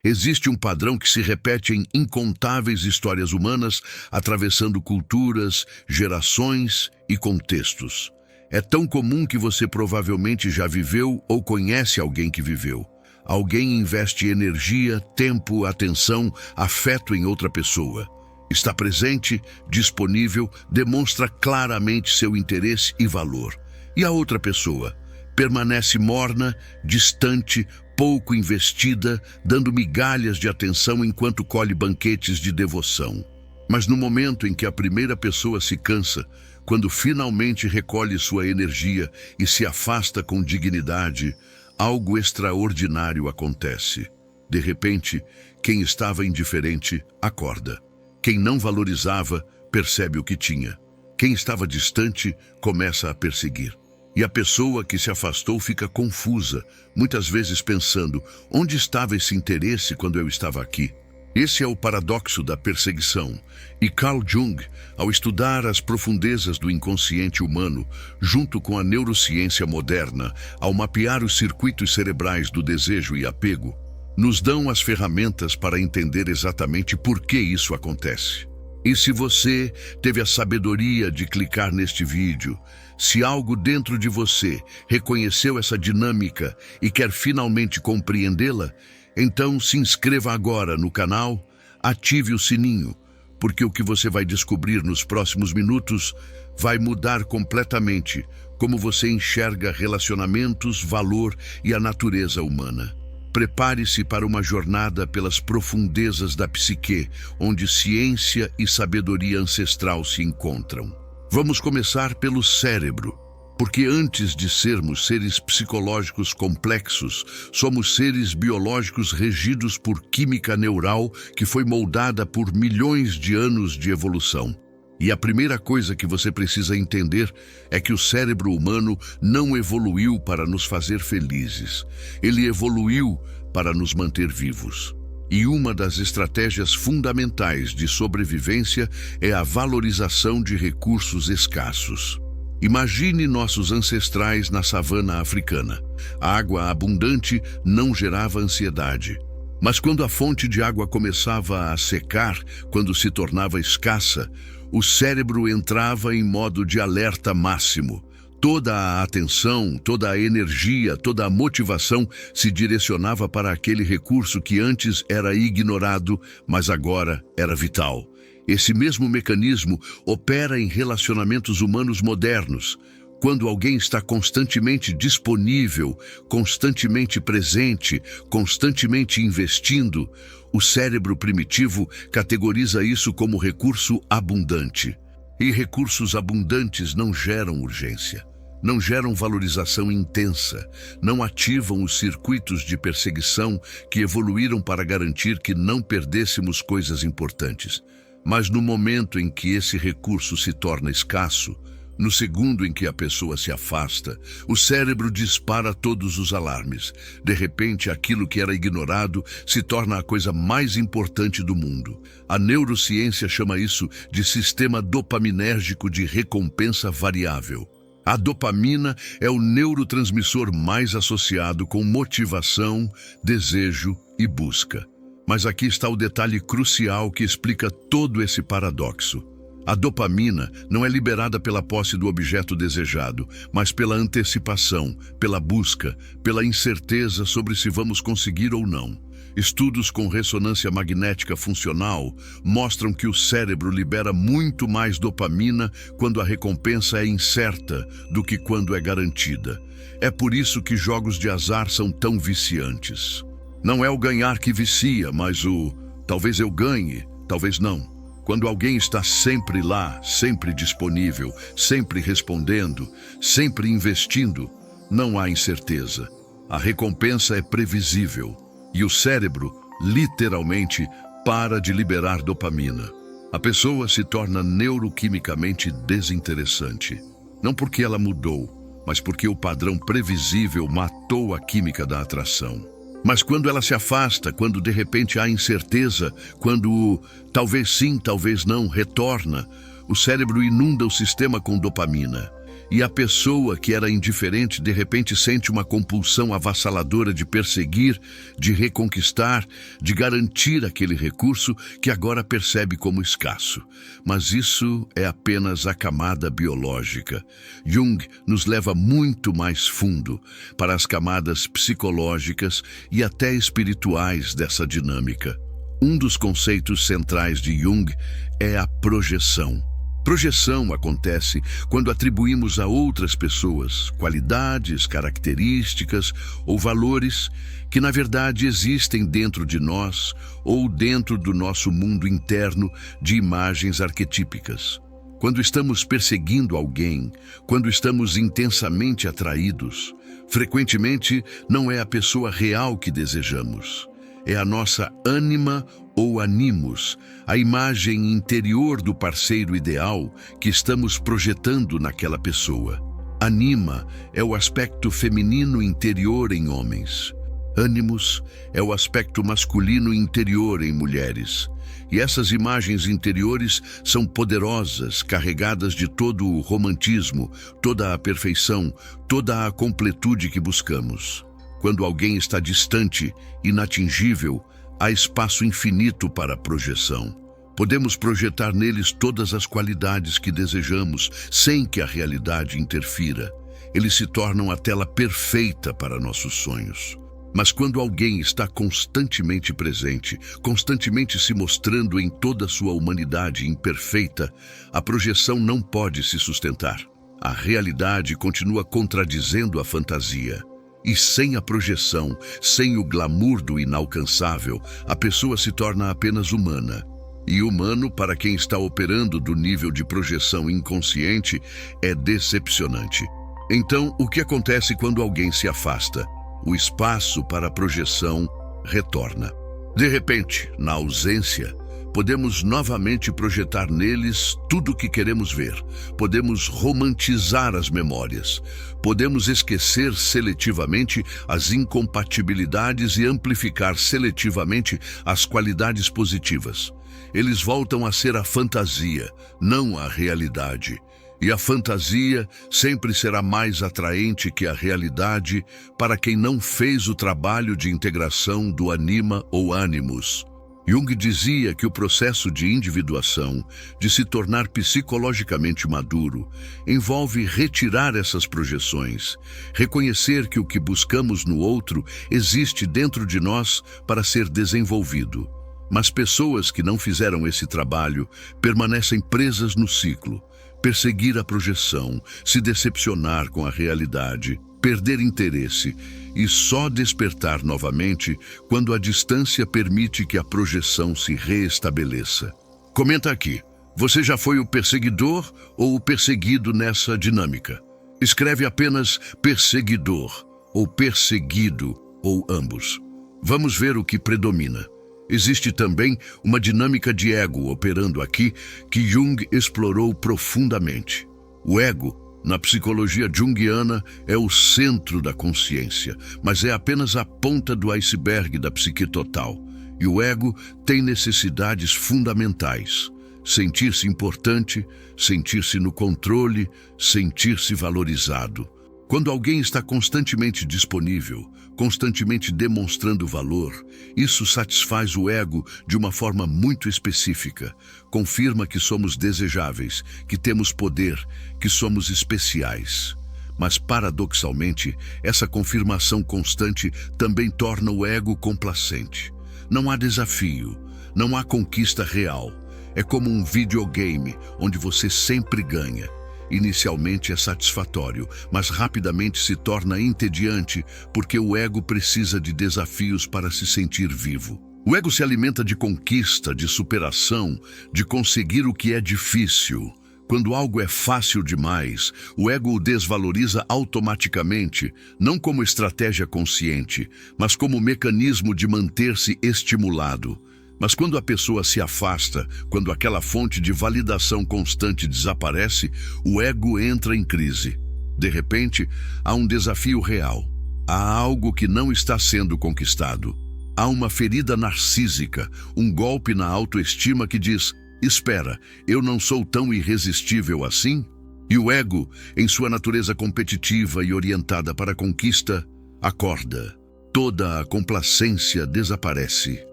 Existe um padrão que se repete em incontáveis histórias humanas, atravessando culturas, gerações e contextos. É tão comum que você provavelmente já viveu ou conhece alguém que viveu. Alguém investe energia, tempo, atenção, afeto em outra pessoa. Está presente, disponível, demonstra claramente seu interesse e valor. E a outra pessoa permanece morna, distante, pouco investida, dando migalhas de atenção enquanto colhe banquetes de devoção. Mas no momento em que a primeira pessoa se cansa, quando finalmente recolhe sua energia e se afasta com dignidade, algo extraordinário acontece. De repente, quem estava indiferente acorda. Quem não valorizava percebe o que tinha. Quem estava distante começa a perseguir. E a pessoa que se afastou fica confusa, muitas vezes pensando: onde estava esse interesse quando eu estava aqui? Esse é o paradoxo da perseguição. E Carl Jung, ao estudar as profundezas do inconsciente humano, junto com a neurociência moderna, ao mapear os circuitos cerebrais do desejo e apego, nos dão as ferramentas para entender exatamente por que isso acontece. E se você teve a sabedoria de clicar neste vídeo, se algo dentro de você reconheceu essa dinâmica e quer finalmente compreendê-la, então se inscreva agora no canal, ative o sininho, porque o que você vai descobrir nos próximos minutos vai mudar completamente como você enxerga relacionamentos, valor e a natureza humana. Prepare-se para uma jornada pelas profundezas da psique, onde ciência e sabedoria ancestral se encontram. Vamos começar pelo cérebro, porque antes de sermos seres psicológicos complexos, somos seres biológicos regidos por química neural que foi moldada por milhões de anos de evolução. E a primeira coisa que você precisa entender é que o cérebro humano não evoluiu para nos fazer felizes. Ele evoluiu para nos manter vivos. E uma das estratégias fundamentais de sobrevivência é a valorização de recursos escassos. Imagine nossos ancestrais na savana africana. A água abundante não gerava ansiedade. Mas quando a fonte de água começava a secar, quando se tornava escassa, o cérebro entrava em modo de alerta máximo. Toda a atenção, toda a energia, toda a motivação se direcionava para aquele recurso que antes era ignorado, mas agora era vital. Esse mesmo mecanismo opera em relacionamentos humanos modernos. Quando alguém está constantemente disponível, constantemente presente, constantemente investindo, o cérebro primitivo categoriza isso como recurso abundante. E recursos abundantes não geram urgência, não geram valorização intensa, não ativam os circuitos de perseguição que evoluíram para garantir que não perdêssemos coisas importantes. Mas no momento em que esse recurso se torna escasso, no segundo em que a pessoa se afasta, o cérebro dispara todos os alarmes. De repente, aquilo que era ignorado se torna a coisa mais importante do mundo. A neurociência chama isso de sistema dopaminérgico de recompensa variável. A dopamina é o neurotransmissor mais associado com motivação, desejo e busca. Mas aqui está o detalhe crucial que explica todo esse paradoxo. A dopamina não é liberada pela posse do objeto desejado, mas pela antecipação, pela busca, pela incerteza sobre se vamos conseguir ou não. Estudos com ressonância magnética funcional mostram que o cérebro libera muito mais dopamina quando a recompensa é incerta do que quando é garantida. É por isso que jogos de azar são tão viciantes. Não é o ganhar que vicia, mas o talvez eu ganhe, talvez não. Quando alguém está sempre lá, sempre disponível, sempre respondendo, sempre investindo, não há incerteza. A recompensa é previsível e o cérebro, literalmente, para de liberar dopamina. A pessoa se torna neuroquimicamente desinteressante. Não porque ela mudou, mas porque o padrão previsível matou a química da atração. Mas quando ela se afasta, quando de repente há incerteza, quando o talvez sim, talvez não retorna, o cérebro inunda o sistema com dopamina. E a pessoa que era indiferente de repente sente uma compulsão avassaladora de perseguir, de reconquistar, de garantir aquele recurso que agora percebe como escasso. Mas isso é apenas a camada biológica. Jung nos leva muito mais fundo para as camadas psicológicas e até espirituais dessa dinâmica. Um dos conceitos centrais de Jung é a projeção. Projeção acontece quando atribuímos a outras pessoas qualidades, características ou valores que na verdade existem dentro de nós ou dentro do nosso mundo interno de imagens arquetípicas. Quando estamos perseguindo alguém, quando estamos intensamente atraídos, frequentemente não é a pessoa real que desejamos. É a nossa ânima ou animus, a imagem interior do parceiro ideal que estamos projetando naquela pessoa. Anima é o aspecto feminino interior em homens. Animus é o aspecto masculino interior em mulheres. E essas imagens interiores são poderosas, carregadas de todo o romantismo, toda a perfeição, toda a completude que buscamos. Quando alguém está distante, inatingível, há espaço infinito para a projeção. Podemos projetar neles todas as qualidades que desejamos, sem que a realidade interfira. Eles se tornam a tela perfeita para nossos sonhos. Mas quando alguém está constantemente presente, constantemente se mostrando em toda a sua humanidade imperfeita, a projeção não pode se sustentar. A realidade continua contradizendo a fantasia. E sem a projeção, sem o glamour do inalcançável, a pessoa se torna apenas humana. E humano, para quem está operando do nível de projeção inconsciente, é decepcionante. Então, o que acontece quando alguém se afasta? O espaço para a projeção retorna. De repente, na ausência, podemos novamente projetar neles tudo o que queremos ver. Podemos romantizar as memórias. Podemos esquecer seletivamente as incompatibilidades e amplificar seletivamente as qualidades positivas. Eles voltam a ser a fantasia, não a realidade. E a fantasia sempre será mais atraente que a realidade para quem não fez o trabalho de integração do anima ou animus. Jung dizia que o processo de individuação, de se tornar psicologicamente maduro, envolve retirar essas projeções, reconhecer que o que buscamos no outro existe dentro de nós para ser desenvolvido. Mas pessoas que não fizeram esse trabalho permanecem presas no ciclo, perseguir a projeção, se decepcionar com a realidade, perder interesse e só despertar novamente quando a distância permite que a projeção se reestabeleça. Comenta aqui, você já foi o perseguidor ou o perseguido nessa dinâmica? Escreve apenas perseguidor ou perseguido ou ambos. Vamos ver o que predomina. Existe também uma dinâmica de ego operando aqui que Jung explorou profundamente. O ego, na psicologia junguiana, é o centro da consciência, mas é apenas a ponta do iceberg da psique total. E o ego tem necessidades fundamentais: sentir-se importante, sentir-se no controle, sentir-se valorizado. Quando alguém está constantemente disponível, constantemente demonstrando valor, isso satisfaz o ego de uma forma muito específica. Confirma que somos desejáveis, que temos poder, que somos especiais. Mas, paradoxalmente, essa confirmação constante também torna o ego complacente. Não há desafio, não há conquista real. É como um videogame onde você sempre ganha. Inicialmente é satisfatório, mas rapidamente se torna entediante porque o ego precisa de desafios para se sentir vivo. O ego se alimenta de conquista, de superação, de conseguir o que é difícil. Quando algo é fácil demais, o ego o desvaloriza automaticamente, não como estratégia consciente, mas como mecanismo de manter-se estimulado. Mas quando a pessoa se afasta, quando aquela fonte de validação constante desaparece, o ego entra em crise. De repente, há um desafio real. Há algo que não está sendo conquistado. Há uma ferida narcísica, um golpe na autoestima que diz: espera, eu não sou tão irresistível assim? E o ego, em sua natureza competitiva e orientada para a conquista, acorda. Toda a complacência desaparece.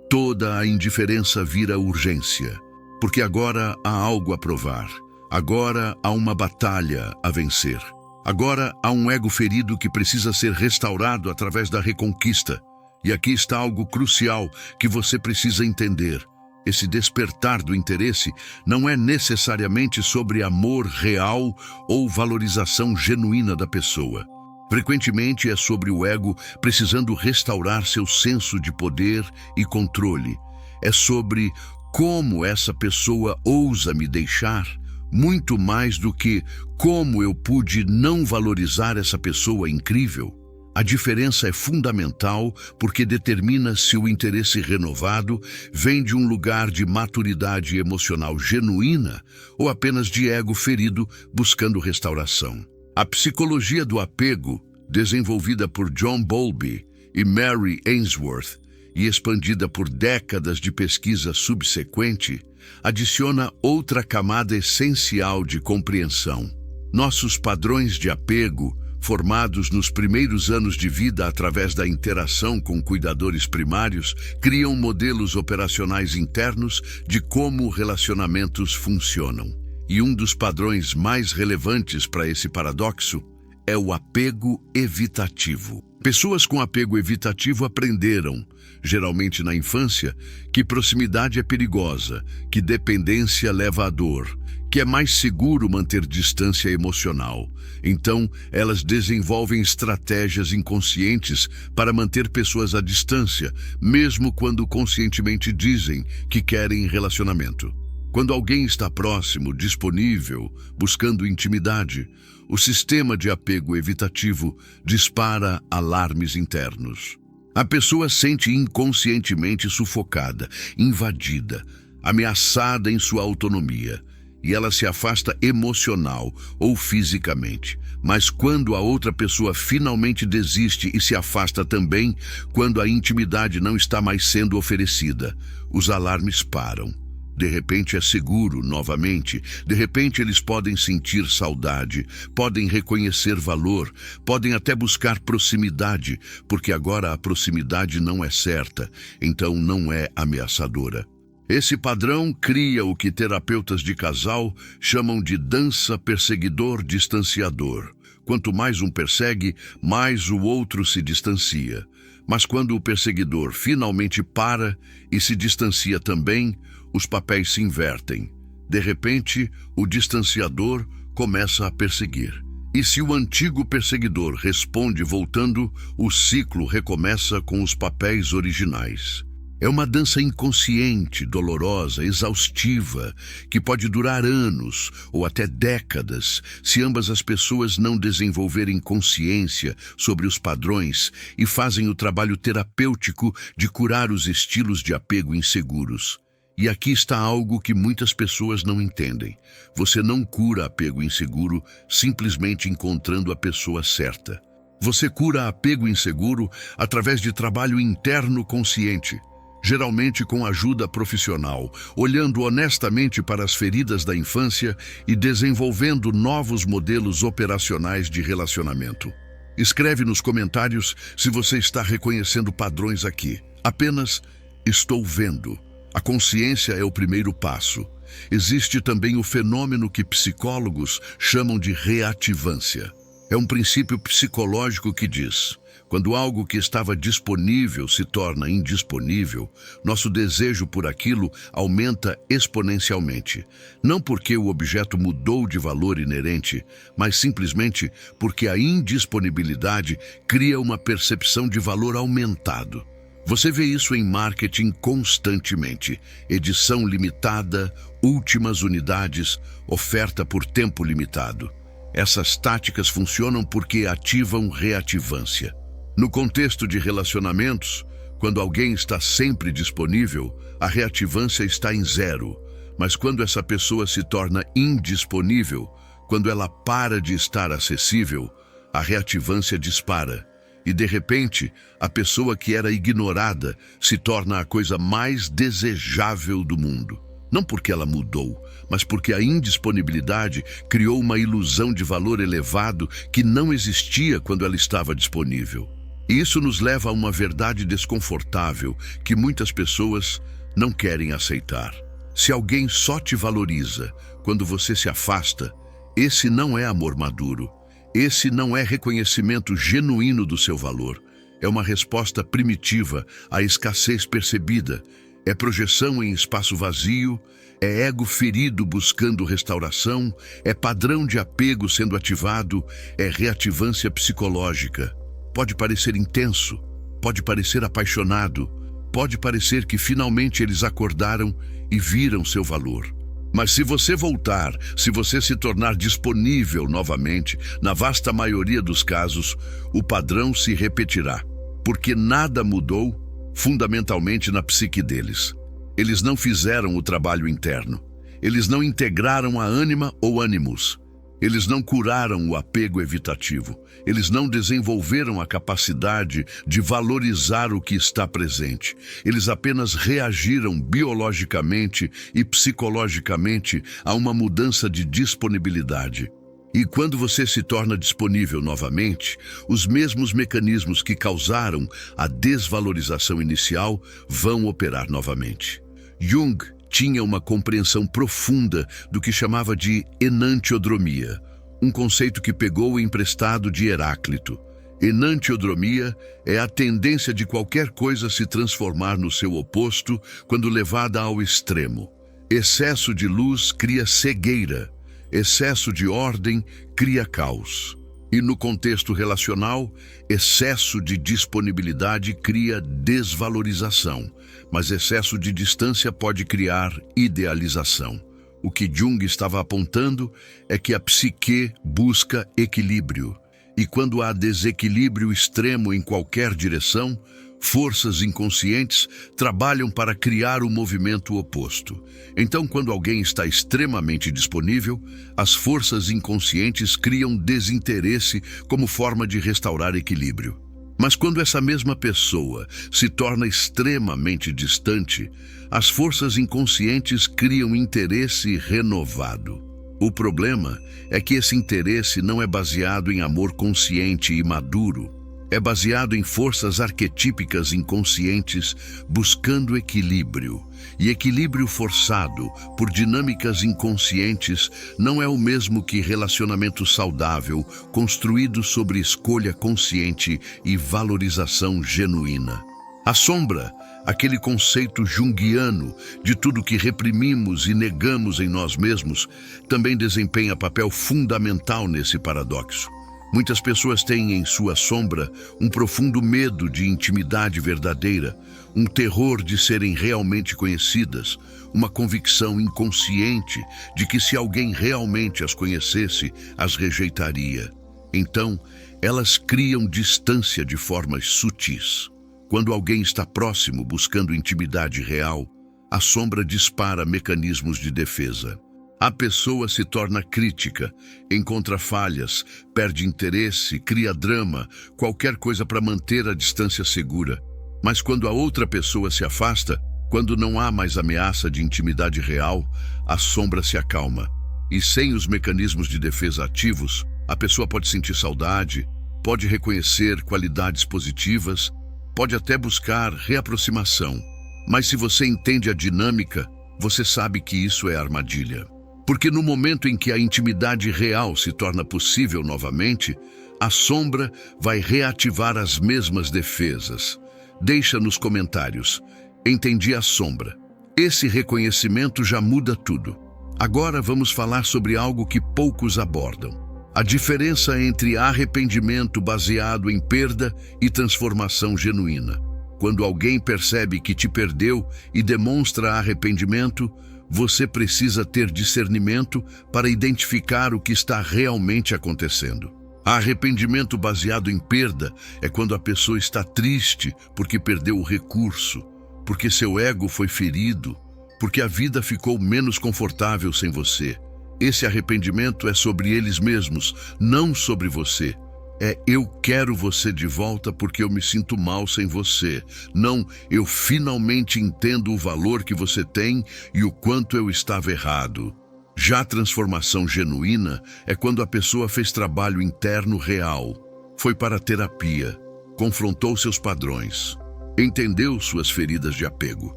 Toda a indiferença vira urgência. Porque agora há algo a provar. Agora há uma batalha a vencer. Agora há um ego ferido que precisa ser restaurado através da reconquista. E aqui está algo crucial que você precisa entender. Esse despertar do interesse não é necessariamente sobre amor real ou valorização genuína da pessoa. Frequentemente é sobre o ego precisando restaurar seu senso de poder e controle. É sobre como essa pessoa ousa me deixar, muito mais do que como eu pude não valorizar essa pessoa incrível. A diferença é fundamental porque determina se o interesse renovado vem de um lugar de maturidade emocional genuína ou apenas de ego ferido buscando restauração. A psicologia do apego, desenvolvida por John Bowlby e Mary Ainsworth e expandida por décadas de pesquisa subsequente, adiciona outra camada essencial de compreensão. Nossos padrões de apego, formados nos primeiros anos de vida através da interação com cuidadores primários, criam modelos operacionais internos de como relacionamentos funcionam. E um dos padrões mais relevantes para esse paradoxo é o apego evitativo. Pessoas com apego evitativo aprenderam, geralmente na infância, que proximidade é perigosa, que dependência leva à dor, que é mais seguro manter distância emocional. Então, elas desenvolvem estratégias inconscientes para manter pessoas à distância, mesmo quando conscientemente dizem que querem relacionamento. Quando alguém está próximo, disponível, buscando intimidade, o sistema de apego evitativo dispara alarmes internos. A pessoa sente inconscientemente sufocada, invadida, ameaçada em sua autonomia, e ela se afasta emocional ou fisicamente. Mas quando a outra pessoa finalmente desiste e se afasta também, quando a intimidade não está mais sendo oferecida, os alarmes param. De repente é seguro novamente, de repente eles podem sentir saudade, podem reconhecer valor, podem até buscar proximidade, porque agora a proximidade não é certa, então não é ameaçadora. Esse padrão cria o que terapeutas de casal chamam de dança perseguidor-distanciador. Quanto mais um persegue, mais o outro se distancia. Mas quando o perseguidor finalmente para e se distancia também, os papéis se invertem. De repente, o distanciador começa a perseguir. E se o antigo perseguidor responde voltando, o ciclo recomeça com os papéis originais. É uma dança inconsciente, dolorosa, exaustiva, que pode durar anos ou até décadas se ambas as pessoas não desenvolverem consciência sobre os padrões e fazem o trabalho terapêutico de curar os estilos de apego inseguros. E aqui está algo que muitas pessoas não entendem. Você não cura apego inseguro simplesmente encontrando a pessoa certa. Você cura apego inseguro através de trabalho interno consciente, geralmente com ajuda profissional, olhando honestamente para as feridas da infância e desenvolvendo novos modelos operacionais de relacionamento. Escreve nos comentários se você está reconhecendo padrões aqui. Apenas estou vendo. A consciência é o primeiro passo. Existe também o fenômeno que psicólogos chamam de reativância. É um princípio psicológico que diz: quando algo que estava disponível se torna indisponível, nosso desejo por aquilo aumenta exponencialmente. Não porque o objeto mudou de valor inerente, mas simplesmente porque a indisponibilidade cria uma percepção de valor aumentado. Você vê isso em marketing constantemente. Edição limitada, últimas unidades, oferta por tempo limitado. Essas táticas funcionam porque ativam reativância. No contexto de relacionamentos, quando alguém está sempre disponível, a reativância está em zero. Mas quando essa pessoa se torna indisponível, quando ela para de estar acessível, a reativância dispara. E de repente, a pessoa que era ignorada se torna a coisa mais desejável do mundo. Não porque ela mudou, mas porque a indisponibilidade criou uma ilusão de valor elevado que não existia quando ela estava disponível. E isso nos leva a uma verdade desconfortável que muitas pessoas não querem aceitar. Se alguém só te valoriza quando você se afasta, esse não é amor maduro. Esse não é reconhecimento genuíno do seu valor. É uma resposta primitiva à escassez percebida. É projeção em espaço vazio, é ego ferido buscando restauração, é padrão de apego sendo ativado, é reativância psicológica. Pode parecer intenso, pode parecer apaixonado, pode parecer que finalmente eles acordaram e viram seu valor. Mas se você voltar, se você se tornar disponível novamente, na vasta maioria dos casos, o padrão se repetirá, porque nada mudou fundamentalmente na psique deles. Eles não fizeram o trabalho interno. Eles não integraram a ânima ou ânimos. Eles não curaram o apego evitativo. Eles não desenvolveram a capacidade de valorizar o que está presente. Eles apenas reagiram biologicamente e psicologicamente a uma mudança de disponibilidade. E quando você se torna disponível novamente, os mesmos mecanismos que causaram a desvalorização inicial vão operar novamente. Jung tinha uma compreensão profunda do que chamava de enantiodromia, um conceito que pegou emprestado de Heráclito. Enantiodromia é a tendência de qualquer coisa se transformar no seu oposto quando levada ao extremo. Excesso de luz cria cegueira. Excesso de ordem cria caos. E no contexto relacional, excesso de disponibilidade cria desvalorização, mas excesso de distância pode criar idealização. O que Jung estava apontando é que a psique busca equilíbrio. E quando há desequilíbrio extremo em qualquer direção, forças inconscientes trabalham para criar o movimento oposto. Então, quando alguém está extremamente disponível, as forças inconscientes criam desinteresse como forma de restaurar equilíbrio. Mas quando essa mesma pessoa se torna extremamente distante, as forças inconscientes criam interesse renovado. O problema é que esse interesse não é baseado em amor consciente e maduro. É baseado em forças arquetípicas inconscientes buscando equilíbrio. E equilíbrio forçado por dinâmicas inconscientes não é o mesmo que relacionamento saudável construído sobre escolha consciente e valorização genuína. A sombra, aquele conceito junguiano de tudo que reprimimos e negamos em nós mesmos, também desempenha papel fundamental nesse paradoxo. Muitas pessoas têm em sua sombra um profundo medo de intimidade verdadeira, um terror de serem realmente conhecidas, uma convicção inconsciente de que se alguém realmente as conhecesse, as rejeitaria. Então, elas criam distância de formas sutis. Quando alguém está próximo buscando intimidade real, a sombra dispara mecanismos de defesa. A pessoa se torna crítica, encontra falhas, perde interesse, cria drama, qualquer coisa para manter a distância segura. Mas quando a outra pessoa se afasta, quando não há mais ameaça de intimidade real, a sombra se acalma. E sem os mecanismos de defesa ativos, a pessoa pode sentir saudade, pode reconhecer qualidades positivas, pode até buscar reaproximação. Mas se você entende a dinâmica, você sabe que isso é armadilha. Porque no momento em que a intimidade real se torna possível novamente, a sombra vai reativar as mesmas defesas. Deixa nos comentários. Entendi a sombra. Esse reconhecimento já muda tudo. Agora vamos falar sobre algo que poucos abordam. A diferença entre arrependimento baseado em perda e transformação genuína. Quando alguém percebe que te perdeu e demonstra arrependimento, você precisa ter discernimento para identificar o que está realmente acontecendo. Arrependimento baseado em perda é quando a pessoa está triste porque perdeu o recurso, porque seu ego foi ferido, porque a vida ficou menos confortável sem você. Esse arrependimento é sobre eles mesmos, não sobre você. é eu quero você de volta porque eu me sinto mal sem você. Não, eu finalmente entendo o valor que você tem e o quanto eu estava errado. Já a transformação genuína é quando a pessoa fez trabalho interno real, foi para a terapia, confrontou seus padrões, entendeu suas feridas de apego,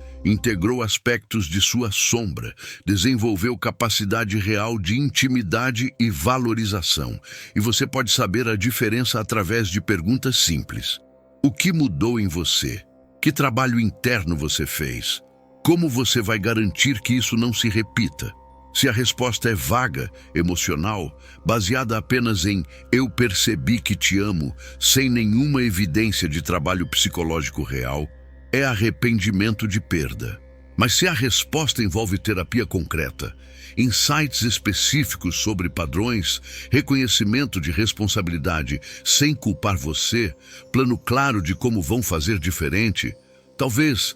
integrou aspectos de sua sombra, desenvolveu capacidade real de intimidade e valorização. E você pode saber a diferença através de perguntas simples. O que mudou em você? Que trabalho interno você fez? Como você vai garantir que isso não se repita? Se a resposta é vaga, emocional, baseada apenas em "eu percebi que te amo", sem nenhuma evidência de trabalho psicológico real, é arrependimento de perda. Mas se a resposta envolve terapia concreta, insights específicos sobre padrões, reconhecimento de responsabilidade sem culpar você, plano claro de como vão fazer diferente, talvez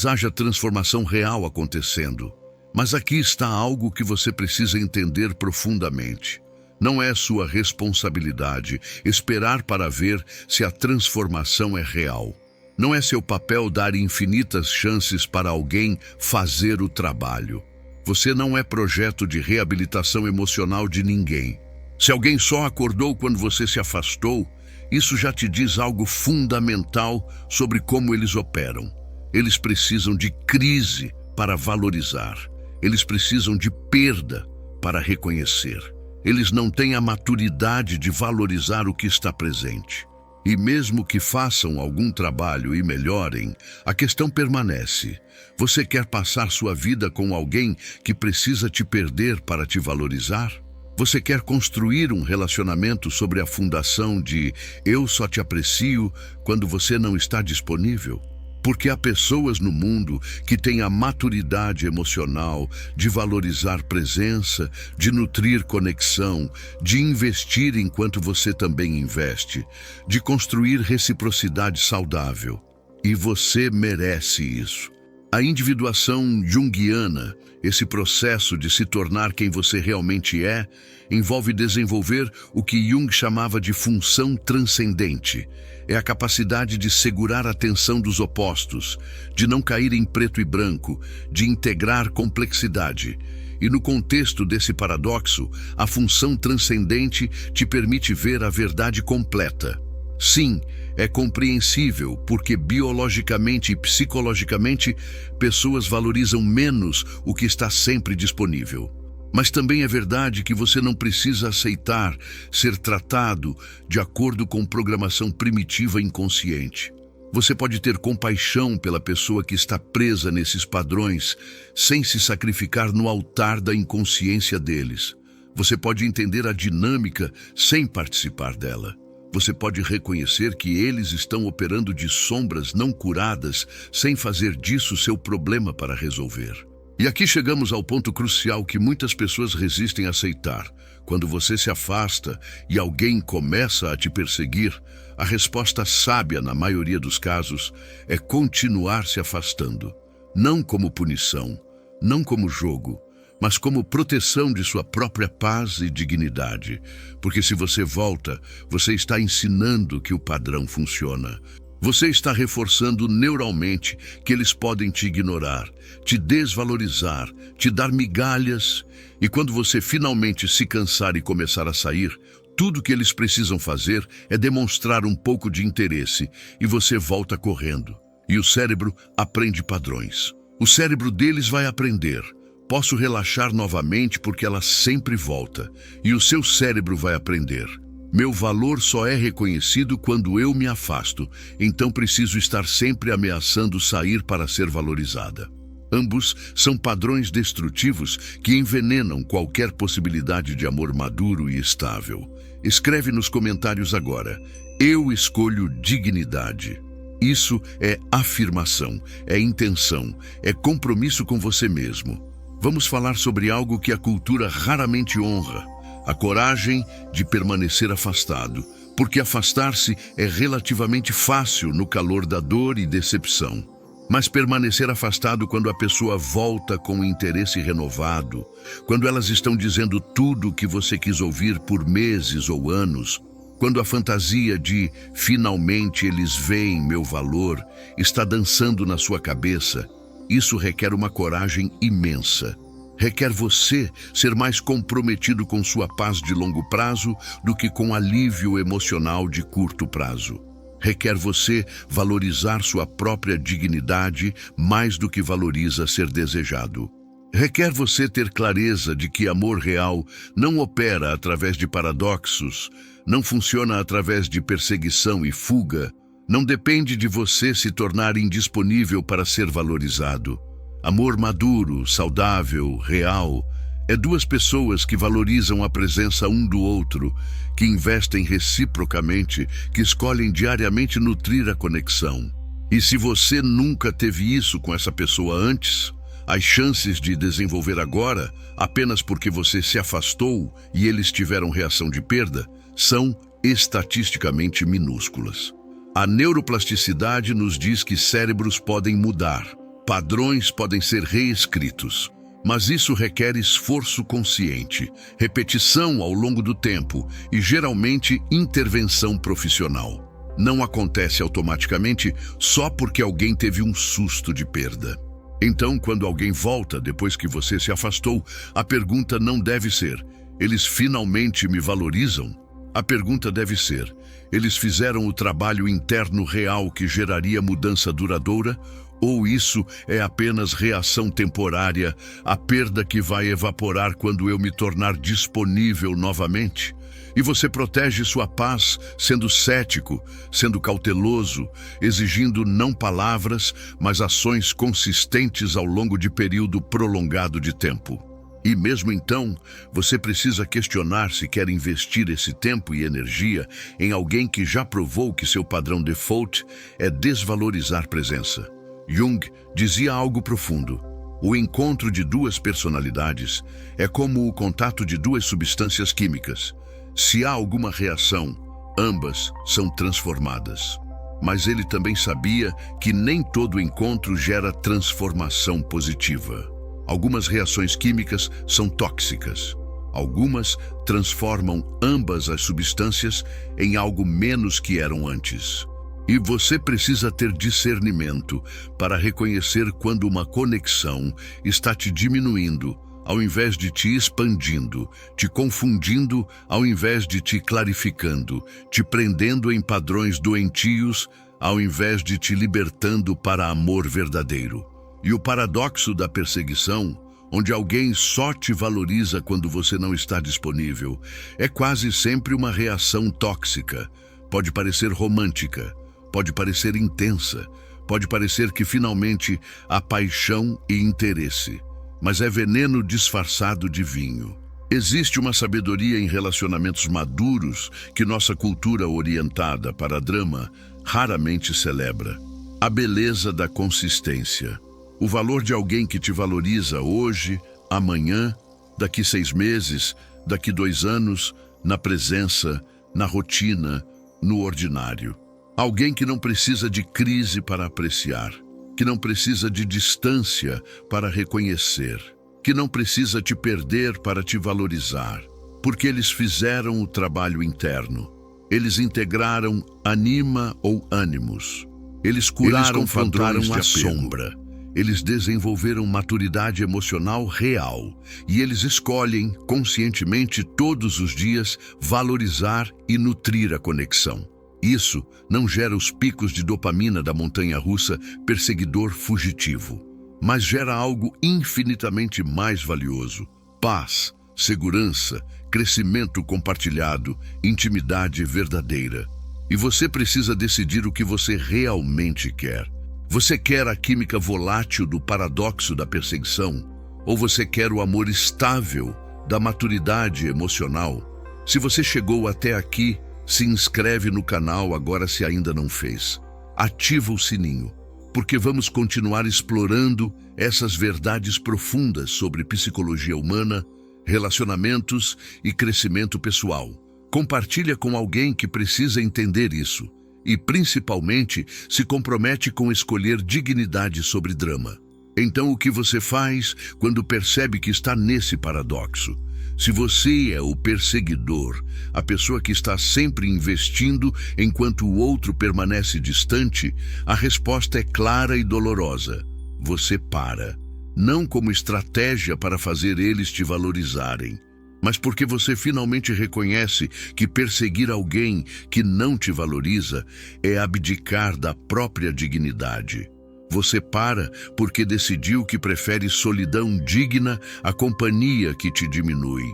haja transformação real acontecendo. Mas aqui está algo que você precisa entender profundamente. Não é sua responsabilidade esperar para ver se a transformação é real. Não é seu papel dar infinitas chances para alguém fazer o trabalho. Você não é projeto de reabilitação emocional de ninguém. Se alguém só acordou quando você se afastou, isso já te diz algo fundamental sobre como eles operam. Eles precisam de crise para valorizar. Eles precisam de perda para reconhecer. Eles não têm a maturidade de valorizar o que está presente. E mesmo que façam algum trabalho e melhorem, a questão permanece. Você quer passar sua vida com alguém que precisa te perder para te valorizar? Você quer construir um relacionamento sobre a fundação de "eu só te aprecio quando você não está disponível"? Porque há pessoas no mundo que têm a maturidade emocional de valorizar presença, de nutrir conexão, de investir enquanto você também investe, de construir reciprocidade saudável. E você merece isso. A individuação junguiana, esse processo de se tornar quem você realmente é, envolve desenvolver o que Jung chamava de função transcendente. É a capacidade de segurar a tensão dos opostos, de não cair em preto e branco, de integrar complexidade. E no contexto desse paradoxo, a função transcendente te permite ver a verdade completa. Sim, é compreensível porque biologicamente e psicologicamente pessoas valorizam menos o que está sempre disponível. Mas também é verdade que você não precisa aceitar ser tratado de acordo com programação primitiva inconsciente. Você pode ter compaixão pela pessoa que está presa nesses padrões sem se sacrificar no altar da inconsciência deles. Você pode entender a dinâmica sem participar dela. Você pode reconhecer que eles estão operando de sombras não curadas sem fazer disso seu problema para resolver. E aqui chegamos ao ponto crucial que muitas pessoas resistem a aceitar. Quando você se afasta e alguém começa a te perseguir, a resposta sábia, na maioria dos casos, é continuar se afastando. Não como punição, não como jogo, mas como proteção de sua própria paz e dignidade. Porque se você volta, você está ensinando que o padrão funciona. Você está reforçando neuralmente que eles podem te ignorar, te desvalorizar, te dar migalhas. E quando você finalmente se cansar e começar a sair, tudo que eles precisam fazer é demonstrar um pouco de interesse e você volta correndo. E o cérebro aprende padrões. O cérebro deles vai aprender. Posso relaxar novamente porque ela sempre volta. E o seu cérebro vai aprender. Meu valor só é reconhecido quando eu me afasto, então preciso estar sempre ameaçando sair para ser valorizada. Ambos são padrões destrutivos que envenenam qualquer possibilidade de amor maduro e estável. Escreve nos comentários agora: eu escolho dignidade. Isso é afirmação, é intenção, é compromisso com você mesmo. Vamos falar sobre algo que a cultura raramente honra: a coragem de permanecer afastado, porque afastar-se é relativamente fácil no calor da dor e decepção. Mas permanecer afastado quando a pessoa volta com interesse renovado, quando elas estão dizendo tudo o que você quis ouvir por meses ou anos, Quando a fantasia de finalmente eles veem meu valor está dançando na sua cabeça, isso requer uma coragem imensa. Requer você ser mais comprometido com sua paz de longo prazo do que com alívio emocional de curto prazo. Requer você valorizar sua própria dignidade mais do que valoriza ser desejado. Requer você ter clareza de que amor real não opera através de paradoxos, não funciona através de perseguição e fuga, não depende de você se tornar indisponível para ser valorizado. Amor maduro, saudável, real, é duas pessoas que valorizam a presença um do outro, que investem reciprocamente, que escolhem diariamente nutrir a conexão. E se você nunca teve isso com essa pessoa antes, as chances de desenvolver agora, apenas porque você se afastou e eles tiveram reação de perda, são estatisticamente minúsculas. A neuroplasticidade nos diz que cérebros podem mudar, padrões podem ser reescritos, mas isso requer esforço consciente, repetição ao longo do tempo e, geralmente, intervenção profissional. Não acontece automaticamente só porque alguém teve um susto de perda. Então, quando alguém volta depois que você se afastou, a pergunta não deve ser: eles finalmente me valorizam? A pergunta deve ser: eles fizeram o trabalho interno real que geraria mudança duradoura? Ou isso é apenas reação temporária, a perda que vai evaporar quando eu me tornar disponível novamente? E você protege sua paz sendo cético, sendo cauteloso, exigindo não palavras, mas ações consistentes ao longo de período prolongado de tempo. E mesmo então, você precisa questionar se quer investir esse tempo e energia em alguém que já provou que seu padrão default é desvalorizar presença. Jung dizia algo profundo: o encontro de duas personalidades é como o contato de duas substâncias químicas. Se há alguma reação, ambas são transformadas. Mas ele também sabia que nem todo encontro gera transformação positiva. Algumas reações químicas são tóxicas. Algumas transformam ambas as substâncias em algo menos que eram antes. E você precisa ter discernimento para reconhecer quando uma conexão está te diminuindo, ao invés de te expandindo, te confundindo, ao invés de te clarificando, te prendendo em padrões doentios, ao invés de te libertando para amor verdadeiro. E o paradoxo da perseguição, onde alguém só te valoriza quando você não está disponível, é quase sempre uma reação tóxica. Pode parecer romântica, pode parecer intensa, pode parecer que finalmente há paixão e interesse, mas é veneno disfarçado de vinho. Existe uma sabedoria em relacionamentos maduros que nossa cultura orientada para drama raramente celebra. A beleza da consistência. O valor de alguém que te valoriza hoje, amanhã, daqui 6 meses, daqui 2 anos, na presença, na rotina, no ordinário. Alguém que não precisa de crise para apreciar, que não precisa de distância para reconhecer, que não precisa te perder para te valorizar, porque eles fizeram o trabalho interno. Eles integraram anima ou ânimos. Eles curaram, confrontaram a sombra. Eles desenvolveram maturidade emocional real e eles escolhem conscientemente todos os dias valorizar e nutrir a conexão. Isso não gera os picos de dopamina da montanha-russa perseguidor fugitivo, mas gera algo infinitamente mais valioso: paz, segurança, crescimento compartilhado, intimidade verdadeira. E você precisa decidir o que você realmente quer. Você quer a química volátil do paradoxo da perseguição? Ou você quer o amor estável da maturidade emocional? Se você chegou até aqui, se inscreve no canal agora se ainda não fez. Ativa o sininho, porque vamos continuar explorando essas verdades profundas sobre psicologia humana, relacionamentos e crescimento pessoal. Compartilha com alguém que precisa entender isso e, principalmente, se compromete com escolher dignidade sobre drama. Então, o que você faz quando percebe que está nesse paradoxo? Se você é o perseguidor, a pessoa que está sempre investindo enquanto o outro permanece distante, a resposta é clara e dolorosa. Você para. Não como estratégia para fazer eles te valorizarem, mas porque você finalmente reconhece que perseguir alguém que não te valoriza é abdicar da própria dignidade. Você para porque decidiu que prefere solidão digna à companhia que te diminui.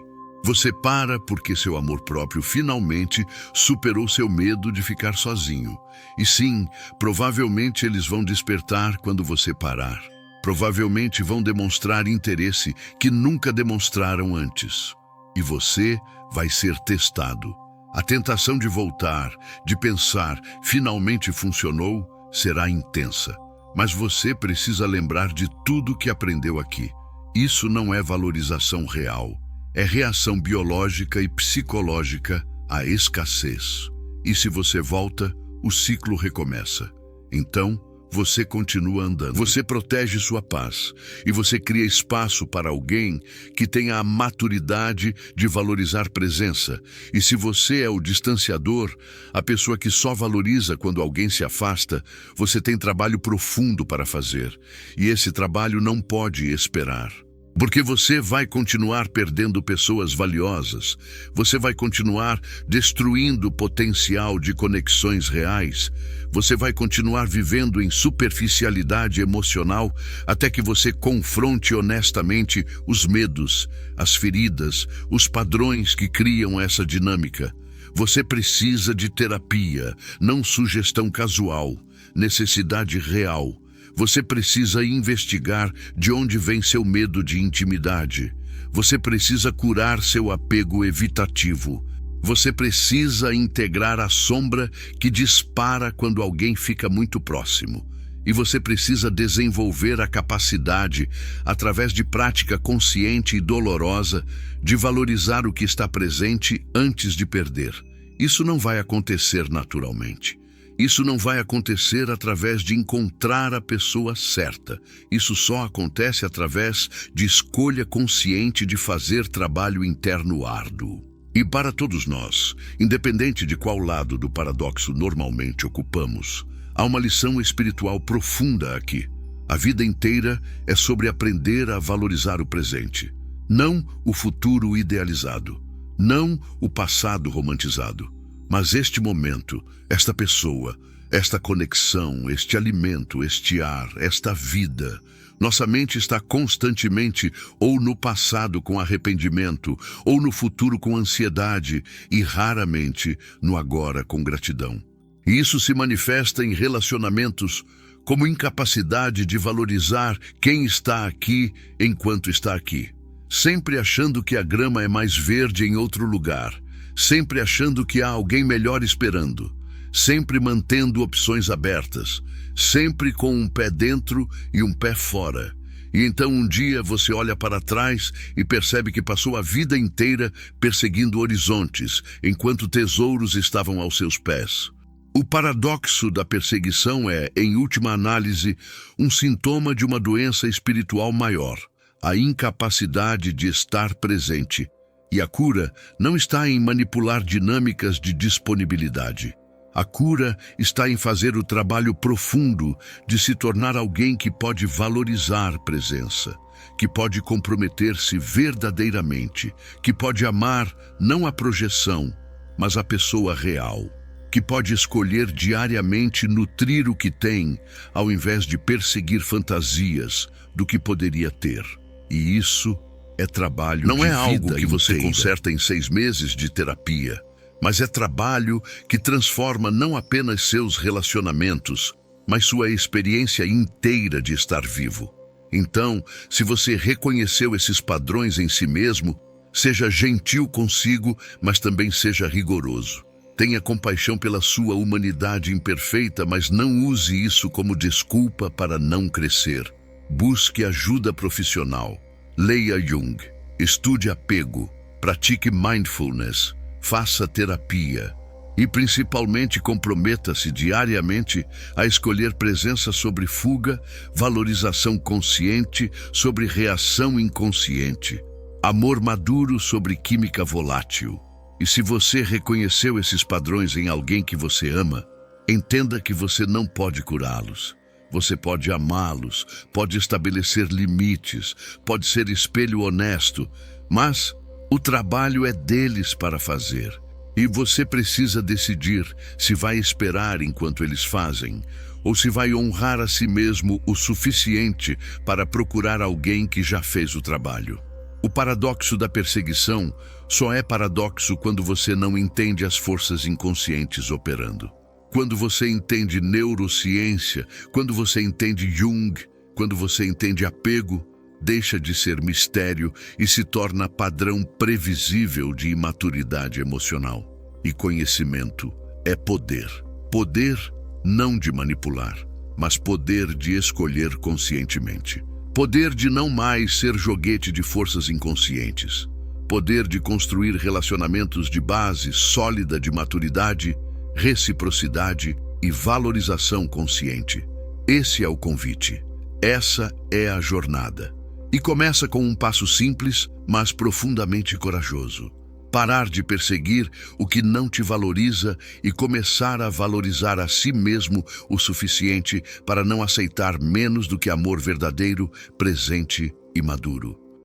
Você para porque seu amor próprio finalmente superou seu medo de ficar sozinho. E sim, provavelmente eles vão despertar quando você parar. Provavelmente vão demonstrar interesse que nunca demonstraram antes. E você vai ser testado. A tentação de voltar, de pensar, finalmente funcionou, será intensa. Mas você precisa lembrar de tudo que aprendeu aqui. Isso não é valorização real. É reação biológica e psicológica à escassez. E se você volta, o ciclo recomeça. Então, você continua andando. Você protege sua paz. E você cria espaço para alguém que tenha a maturidade de valorizar presença. E se você é o distanciador, a pessoa que só valoriza quando alguém se afasta, você tem trabalho profundo para fazer. E esse trabalho não pode esperar. Porque você vai continuar perdendo pessoas valiosas, você vai continuar destruindo o potencial de conexões reais, você vai continuar vivendo em superficialidade emocional até que você confronte honestamente os medos, as feridas, os padrões que criam essa dinâmica. Você precisa de terapia, não sugestão casual, necessidade real. Você precisa investigar de onde vem seu medo de intimidade. Você precisa curar seu apego evitativo. Você precisa integrar a sombra que dispara quando alguém fica muito próximo. E você precisa desenvolver a capacidade, através de prática consciente e dolorosa, de valorizar o que está presente antes de perder. Isso não vai acontecer naturalmente. Isso não vai acontecer através de encontrar a pessoa certa. Isso só acontece através de escolha consciente de fazer trabalho interno árduo. E para todos nós, independente de qual lado do paradoxo normalmente ocupamos, há uma lição espiritual profunda aqui. A vida inteira é sobre aprender a valorizar o presente, não o futuro idealizado, não o passado romantizado. Mas este momento, esta pessoa, esta conexão, este alimento, este ar, esta vida, nossa mente está constantemente ou no passado com arrependimento, ou no futuro com ansiedade e raramente no agora com gratidão. E isso se manifesta em relacionamentos como incapacidade de valorizar quem está aqui enquanto está aqui, sempre achando que a grama é mais verde em outro lugar, sempre achando que há alguém melhor esperando, sempre mantendo opções abertas, sempre com um pé dentro e um pé fora. E então um dia você olha para trás e percebe que passou a vida inteira perseguindo horizontes, enquanto tesouros estavam aos seus pés. O paradoxo da perseguição é, em última análise, um sintoma de uma doença espiritual maior, a incapacidade de estar presente. E a cura não está em manipular dinâmicas de disponibilidade. A cura está em fazer o trabalho profundo de se tornar alguém que pode valorizar presença, que pode comprometer-se verdadeiramente, que pode amar não a projeção, mas a pessoa real, que pode escolher diariamente nutrir o que tem, ao invés de perseguir fantasias do que poderia ter. E isso é trabalho Não de é algo vida que você inteira. conserta Conserta em 6 meses de terapia, mas é trabalho que transforma não apenas seus relacionamentos, mas sua experiência inteira de estar vivo. Então, se você reconheceu esses padrões em si mesmo, seja gentil consigo, mas também seja rigoroso. Tenha compaixão pela sua humanidade imperfeita, mas não use isso como desculpa para não crescer. Busque ajuda profissional. Leia Jung, estude apego, pratique mindfulness, faça terapia e principalmente comprometa-se diariamente a escolher presença sobre fuga, valorização consciente sobre reação inconsciente. amor maduro sobre química volátil. E se você reconheceu esses padrões em alguém que você ama, entenda que você não pode curá-los. Você pode amá-los, pode estabelecer limites, pode ser espelho honesto, mas o trabalho é deles para fazer. E você precisa decidir se vai esperar enquanto eles fazem, ou se vai honrar a si mesmo o suficiente para procurar alguém que já fez o trabalho. O paradoxo da perseguição só é paradoxo quando você não entende as forças inconscientes operando. Quando você entende neurociência, quando você entende Jung, quando você entende apego, deixa de ser mistério e se torna padrão previsível de imaturidade emocional. E conhecimento é poder. Poder não de manipular, mas poder de escolher conscientemente. Poder de não mais ser joguete de forças inconscientes. Poder de construir relacionamentos de base sólida de maturidade, reciprocidade e valorização consciente. Esse é o convite. Essa é a jornada. E começa com um passo simples, mas profundamente corajoso. Parar de perseguir o que não te valoriza e começar a valorizar a si mesmo o suficiente para não aceitar menos do que amor verdadeiro, presente e maduro.